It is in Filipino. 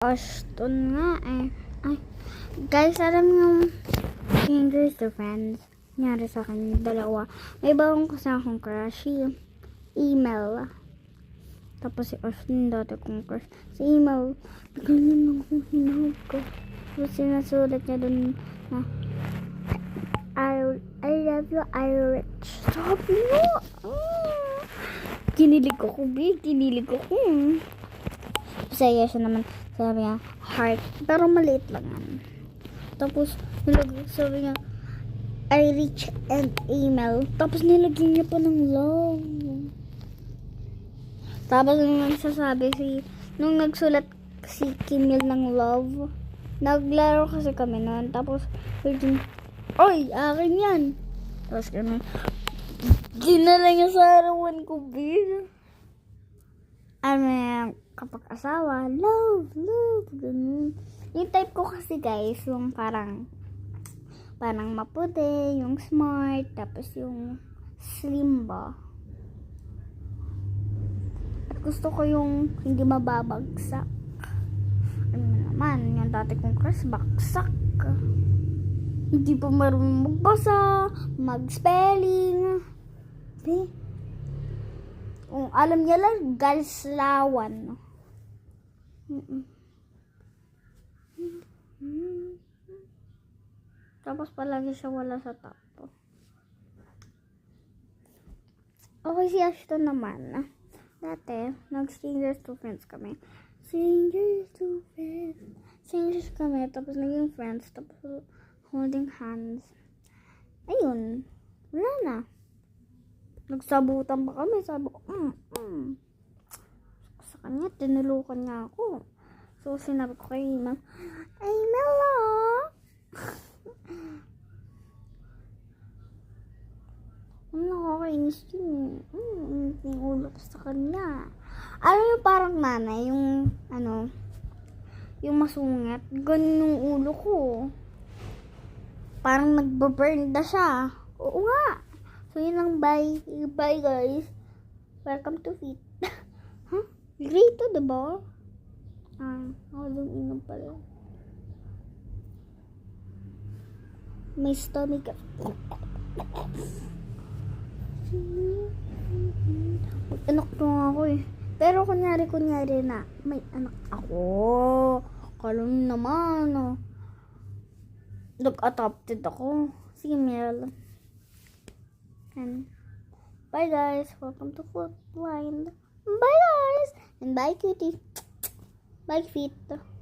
Ashton nga eh. Ay, guys, alam yung Strangers to Friends. Nangyari sa akin yung dalawa. May bagong kasi akong crush. Email. Tapos si Ashton dati kong crush. Si Email, ganyan lang kung hinahog ko. Tapos sinasulat niya dun na I love you, Irish. Sabi mo! Kinilig ako, big. Kinilig ako. Saya siya naman. Sabi niya, heart. Pero maliit lang yan. Tapos, sabi niya, I reach an email. Tapos, nilagyan niya pa ng love. Tapos, nung nagsulat si Kimil ng love, naglaro kasi kami noon. Tapos, oy, akin yan. Tapos, ginala niya sa arawan ko, big. Kapag asawa, love, ganun. Yung type ko kasi guys, yung parang maputi, yung smart, tapos yung slim ba. At gusto ko yung hindi mababagsak. Ano naman, yung dati kong crush, baksak. Hindi pa marunong magbasa, mag-spelling. Alam niya lang, galslawan. Tapos palagi siya wala sa top. Okay, si Ashton naman. Dati, nag-strangers to friends kami. Strangers kami, tapos naging friends, tapos holding hands. Ayun, wala na. Nagsabutan pa kami, sabi ko, sa kanya, tinulukan niya ako. So, sinabi ko kay Mel, ay, Melo! Nakakainis yun. Yung ulo ko sa kanya. Alam mo, parang nanay, yung masungit, ganun yung ulo ko. Parang nagbaburn na siya. Oo nga. So, yun lang, bye. Bye, guys. Welcome to Fit. Huh? Great to, diba? Ako dun inom pala. May stomach. Anak to ako eh. Pero kunyari na, may anak ako. Kalong naman, Nag-adopted ako. Sige, Mel. And bye guys. Welcome to Footline. Bye guys. And bye cutie. Bye feet.